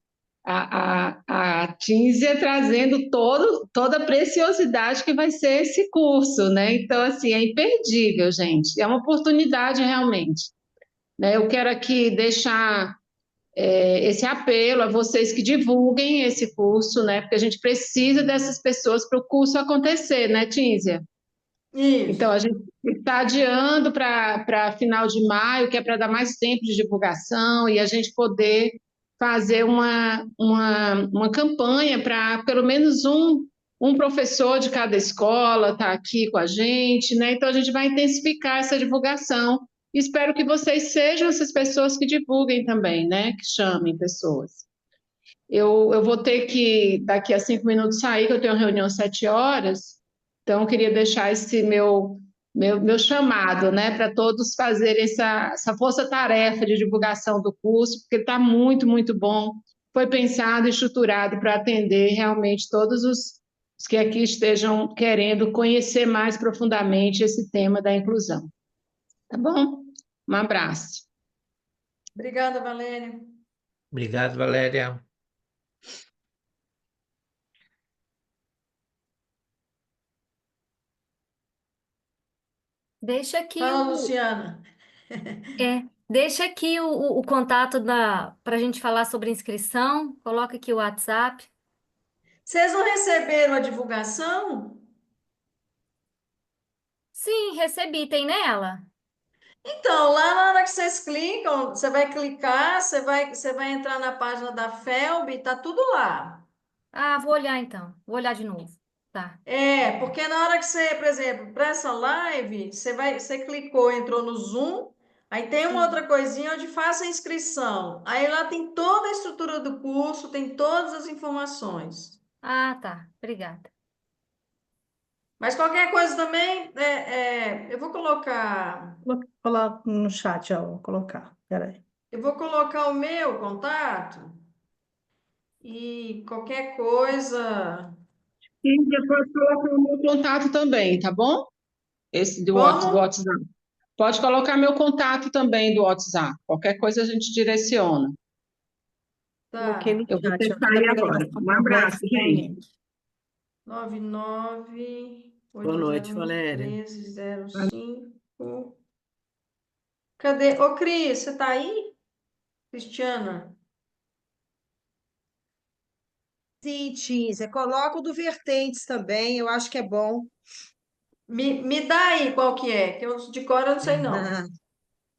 A Tinzia trazendo toda a preciosidade que vai ser esse curso, né? Então, assim, é imperdível, gente. É uma oportunidade realmente, né? Eu quero aqui deixar esse apelo a vocês que divulguem esse curso, né? Porque a gente precisa dessas pessoas para o curso acontecer, né, Tinzia? Então, Isso. a gente está adiando para final de maio, que é para dar mais tempo de divulgação e a gente poder fazer uma campanha para pelo menos um professor de cada escola estar aqui com a gente, né? Então, a gente vai intensificar essa divulgação. Espero que vocês sejam essas pessoas que divulguem também, né? Que chamem pessoas. Eu vou ter que, daqui a 5 minutos, sair, que eu tenho uma reunião às 7 horas. Então, eu queria deixar esse meu chamado, né, para todos fazerem essa força-tarefa de divulgação do curso, porque está muito, muito bom. Foi pensado e estruturado para atender realmente todos os que aqui estejam querendo conhecer mais profundamente esse tema da inclusão. Tá bom? Um abraço. Obrigada, Valéria. Obrigado, Valéria. Deixa aqui Fala, o, Luciana. deixa aqui o contato para a gente falar sobre inscrição. Coloca aqui o WhatsApp. Vocês não receberam a divulgação? Sim, recebi. Tem nela? Então, lá na hora que vocês clicam, você vai clicar, você vai entrar na página da FELB, tá tudo lá. Ah, vou olhar então. Vou olhar de novo. Tá. Porque na hora que você, por exemplo, para essa live, você clicou, entrou no Zoom, aí tem uma outra Sim. coisinha onde faça a inscrição. Aí lá tem toda a estrutura do curso, tem todas as informações. Ah, tá. Obrigada. Mas qualquer coisa também, eu vou colocar, Coloca no chat, ó, vou colocar. Peraí. eu vou colocar o meu contato e qualquer coisa. E depois colocar o meu contato também, tá bom? Esse do Como? WhatsApp. Pode colocar meu contato também do WhatsApp. Qualquer coisa a gente direciona. Coloquei Tá. no Eu vou ter chat, que ó. Cada sair agora. programação Um completa abraço, tem um gente. link. 99 Boa noite, 801 Valéria. 1305. Cadê? Ô, Cris, você tá aí? Cristiana? Sim, Tísia. Coloca o do Vertentes também, eu acho que é bom. Me dá aí qual que é, que eu de cor eu não sei não.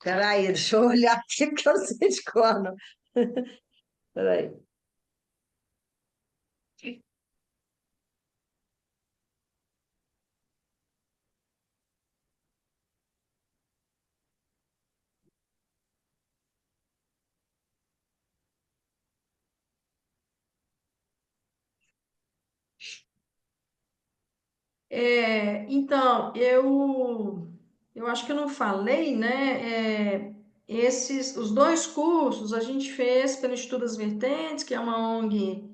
Peraí, deixa eu olhar aqui, porque eu não sei de qual, não. Peraí. Então, eu acho que eu não falei, né? Os dois cursos a gente fez pelo Estudo das Vertentes, que é uma ONG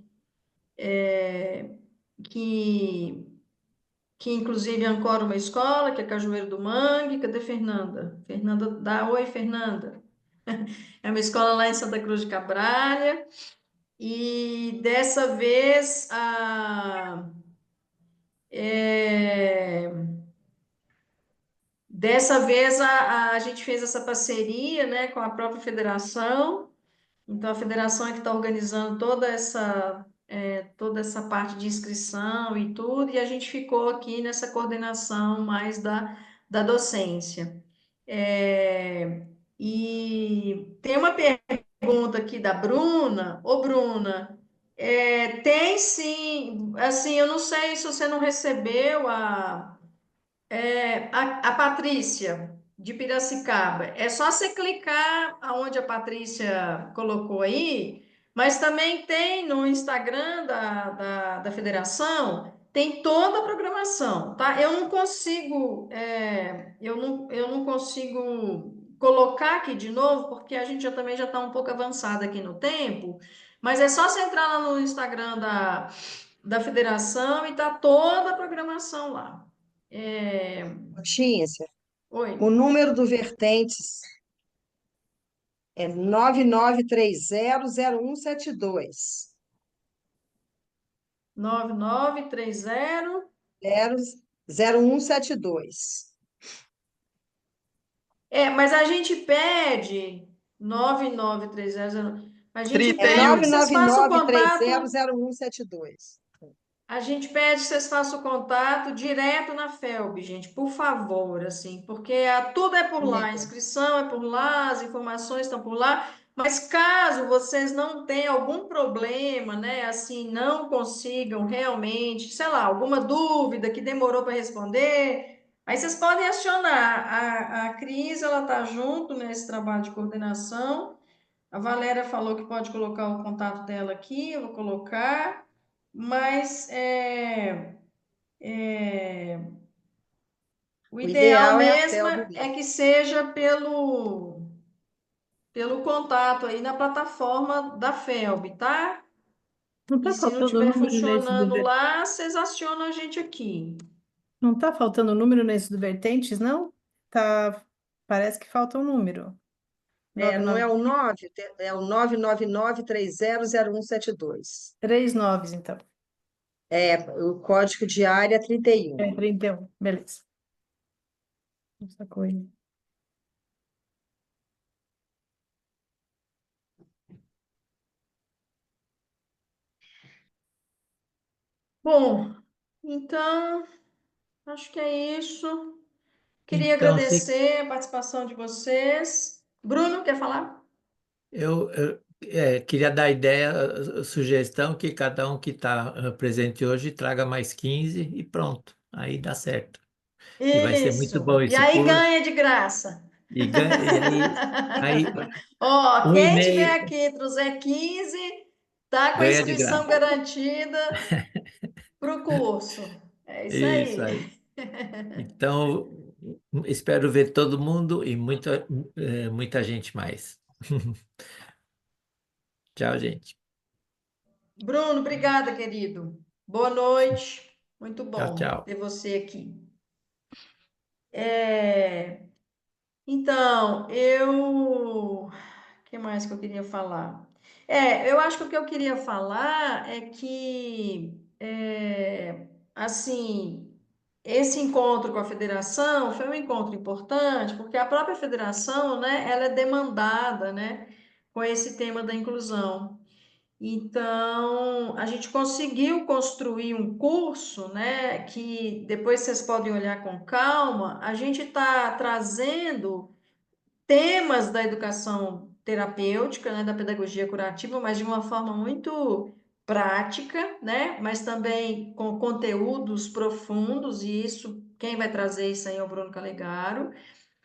que que inclusive ancora uma escola, que é Cajueiro do Mangue. Cadê Fernanda? Fernanda, dá oi, Fernanda. É uma escola lá em Santa Cruz de Cabralha. E dessa vez é, a gente fez essa parceria, né, com a própria federação. Então, a federação é que está organizando toda essa parte de inscrição e tudo, e a gente ficou aqui nessa coordenação mais da docência. E tem uma pergunta aqui da Bruna. Ô, Bruna, tem sim, assim, eu não sei se você não recebeu a Patrícia, de Piracicaba. É só você clicar aonde a Patrícia colocou aí, mas também tem no Instagram da federação, tem toda a programação, tá? Eu não consigo colocar aqui de novo, porque a gente também já está um pouco avançado aqui no tempo, mas é só você entrar lá no Instagram da federação e tá toda a programação lá. Cíntia, Oi. o número do Vertentes é 99300172. 9930. 0172. Mas a gente pede 9930. A gente É 31. pede que vocês façam contato. 999300172. A gente pede que vocês façam contato direto na FELB, gente, por favor, assim, porque tudo é por lá, a inscrição é por lá, as informações estão por lá, mas caso vocês não tenham algum problema, né, assim, não consigam realmente, sei lá, alguma dúvida que demorou para responder, aí vocês podem acionar. A Cris, ela está junto nesse trabalho de coordenação. A Valéria falou que pode colocar o contato dela aqui, eu vou colocar. Mas o ideal ideal é a mesmo FELB é mesmo. que seja pelo contato aí na plataforma da FELB, tá? Não E está se não faltando estiver número nesse do funcionando lá, vocês acionam a gente aqui. Não está faltando número nesse do Vertentes, não? Tá, parece que falta um número. Não é o 9, é o 999300172. 3 noves, então. O código de área 31. 31, beleza. Essa coisa. Bom, então, acho que é isso. Queria Então, agradecer a participação de vocês. Bruno, quer falar? eu queria dar a ideia, a sugestão que cada um que está presente hoje traga mais 15 e pronto, aí dá certo. E vai ser muito Isso. bom E esse aí curso. ganha de graça. E aí Ó, um quem tiver e-mail aqui trouxer 15, tá com a ganha de inscrição graça. garantida para o curso. É isso Isso aí. aí. Então, espero ver todo mundo e muita gente mais. Tchau, gente. Bruno, obrigada, querido. Boa noite. Muito Tchau, bom tchau. ter você aqui. Então, o que mais que eu queria falar? Eu acho que o que eu queria falar é que, assim, esse encontro com a federação foi um encontro importante, porque a própria federação, né, ela é demandada, né, com esse tema da inclusão. Então, a gente conseguiu construir um curso, né, que depois vocês podem olhar com calma. A gente está trazendo temas da educação terapêutica, né, da pedagogia curativa, mas de uma forma muito prática, né, mas também com conteúdos profundos, e isso, quem vai trazer isso aí é o Bruno Calegaro.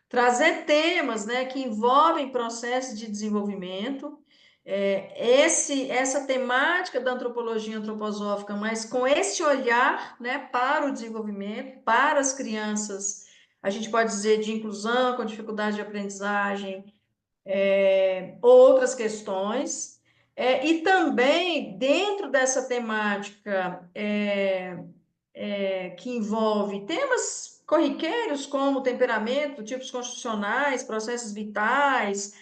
Trazer temas, né, que envolvem processos de desenvolvimento, essa temática da antropologia antroposófica, mas com esse olhar, né, para o desenvolvimento, para as crianças, a gente pode dizer de inclusão, com dificuldade de aprendizagem, outras questões, e também dentro dessa temática que envolve temas corriqueiros como temperamento, tipos constitucionais, processos vitais,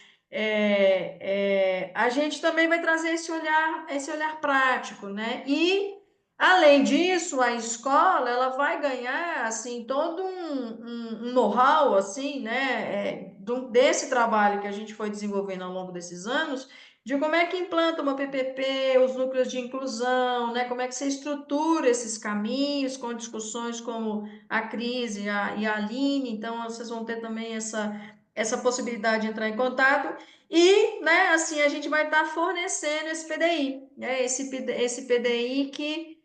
a gente também vai trazer esse olhar prático, né? E, além disso, a escola ela vai ganhar assim todo um know-how assim, né? Desse trabalho que a gente foi desenvolvendo ao longo desses anos de como é que implanta uma PPP, os núcleos de inclusão, né? Como é que você estrutura esses caminhos com discussões como a Cris e a Aline, então vocês vão ter também essa possibilidade de entrar em contato e, né, assim, a gente vai estar fornecendo esse PDI, né? Esse PDI que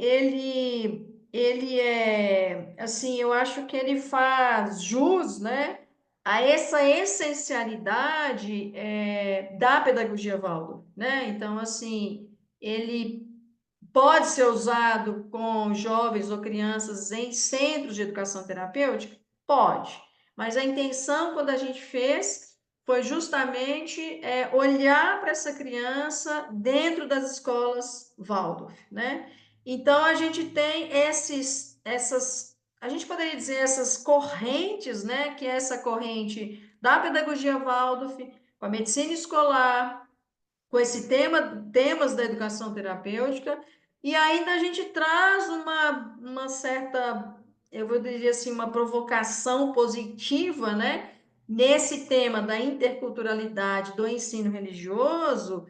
ele é, assim, eu acho que ele faz jus, né? A essa essencialidade da pedagogia Waldorf, né? Então, assim, ele pode ser usado com jovens ou crianças em centros de educação terapêutica? Pode, mas a intenção, quando a gente fez, foi justamente olhar para essa criança dentro das escolas Waldorf, né? Então, a gente tem a gente poderia dizer essas correntes, né? Que é essa corrente da pedagogia Waldorf, com a medicina escolar, com esse temas da educação terapêutica, e ainda a gente traz uma certa, eu vou dizer assim, uma provocação positiva, né? Nesse tema da interculturalidade do ensino religioso,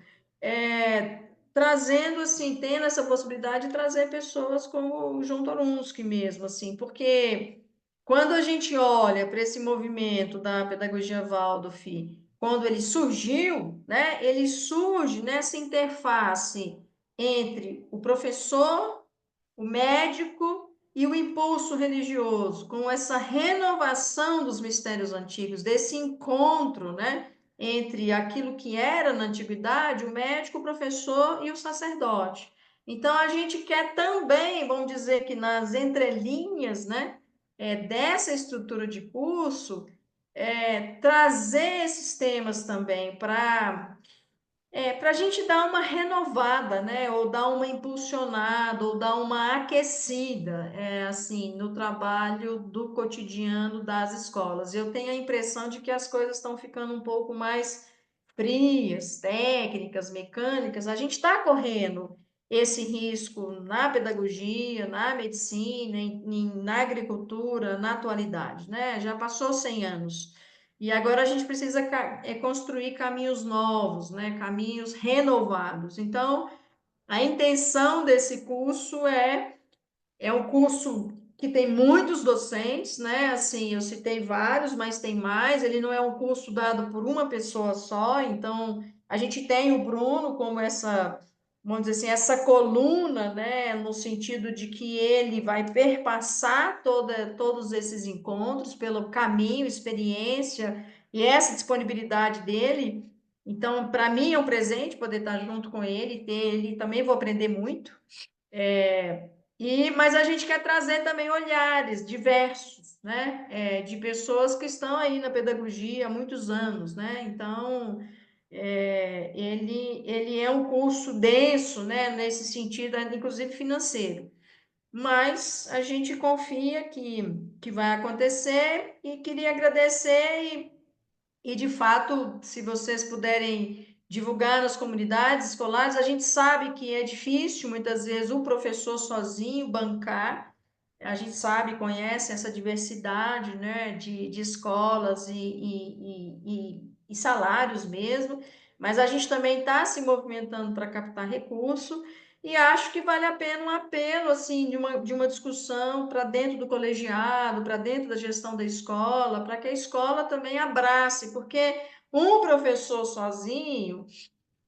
trazendo assim, tendo essa possibilidade de trazer pessoas como o João Torunski mesmo, assim, porque quando a gente olha para esse movimento da pedagogia Waldorf, quando ele surgiu, né, ele surge nessa interface entre o professor, o médico e o impulso religioso, com essa renovação dos mistérios antigos, desse encontro, né, entre aquilo que era na antiguidade, o médico, o professor e o sacerdote. Então a gente quer também, vamos dizer que nas entrelinhas, né, dessa estrutura de curso, trazer esses temas também para a gente dar uma renovada, né? Ou dar uma impulsionada, ou dar uma aquecida, assim, no trabalho do cotidiano das escolas. Eu tenho a impressão de que as coisas estão ficando um pouco mais frias, técnicas, mecânicas. A gente está correndo esse risco na pedagogia, na medicina, na agricultura, na atualidade, né? Já passou 100 anos. E agora a gente precisa construir caminhos novos, né? Caminhos renovados. Então, a intenção desse curso é um curso que tem muitos docentes, né? Assim, eu citei vários, mas tem mais. Ele não é um curso dado por uma pessoa só, então a gente tem o Bruno como vamos dizer assim, essa coluna, né? No sentido de que ele vai perpassar todos esses encontros pelo caminho, experiência e essa disponibilidade dele. Então, para mim é um presente poder estar junto com ele, ter ele também vou aprender muito. Mas a gente quer trazer também olhares diversos, né? De pessoas que estão aí na pedagogia há muitos anos, né? Então, ele é um curso denso, né? Nesse sentido, inclusive financeiro. Mas a gente confia que vai acontecer e queria agradecer e, de fato, se vocês puderem divulgar nas comunidades escolares, a gente sabe que é difícil, muitas vezes, o professor sozinho bancar, a gente sabe, conhece essa diversidade, né, de escolas e salários mesmo, mas a gente também está se movimentando para captar recurso e acho que vale a pena um apelo assim de uma discussão para dentro do colegiado, para dentro da gestão da escola, para que a escola também abrace, porque um professor sozinho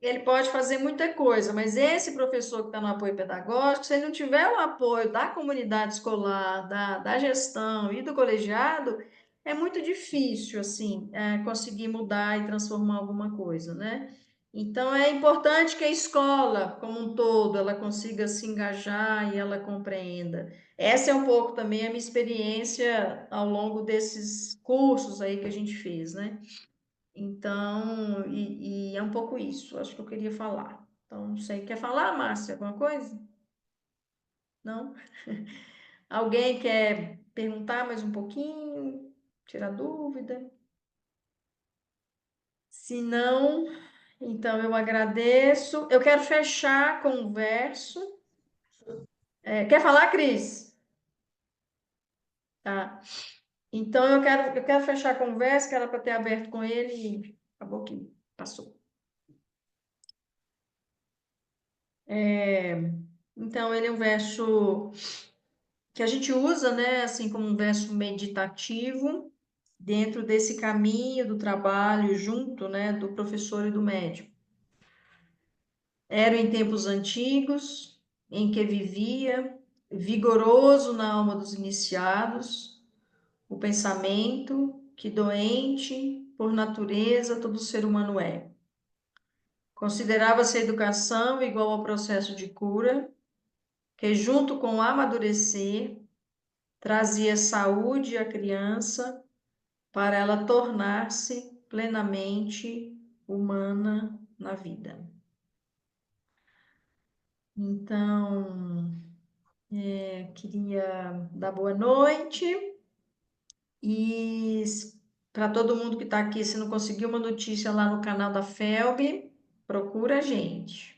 ele pode fazer muita coisa, mas esse professor que está no apoio pedagógico, se ele não tiver o apoio da comunidade escolar, da gestão e do colegiado, é muito difícil, assim, conseguir mudar e transformar alguma coisa, né? Então, é importante que a escola, como um todo, ela consiga se engajar e ela compreenda. Essa é um pouco também a minha experiência ao longo desses cursos aí que a gente fez, né? Então, é um pouco isso, acho que eu queria falar. Então, não sei, quer falar, Márcia, alguma coisa? Não? Alguém quer perguntar mais um pouquinho? Tirar dúvida? Se não, então eu agradeço. Eu quero fechar com um verso. Quer falar, Cris? Tá. Então eu quero fechar a conversa, que era para ter aberto com ele e acabou que passou. Então, ele é um verso que a gente usa, né, assim, como um verso meditativo, dentro desse caminho do trabalho junto, né, do professor e do médico. Era em tempos antigos, em que vivia, vigoroso na alma dos iniciados, o pensamento que doente, por natureza, todo ser humano é. Considerava-se a educação igual ao processo de cura, que junto com o amadurecer, trazia saúde à criança para ela tornar-se plenamente humana na vida. Então, queria dar boa noite e para todo mundo que está aqui, se não conseguiu uma notícia lá no canal da FELB, procura a gente.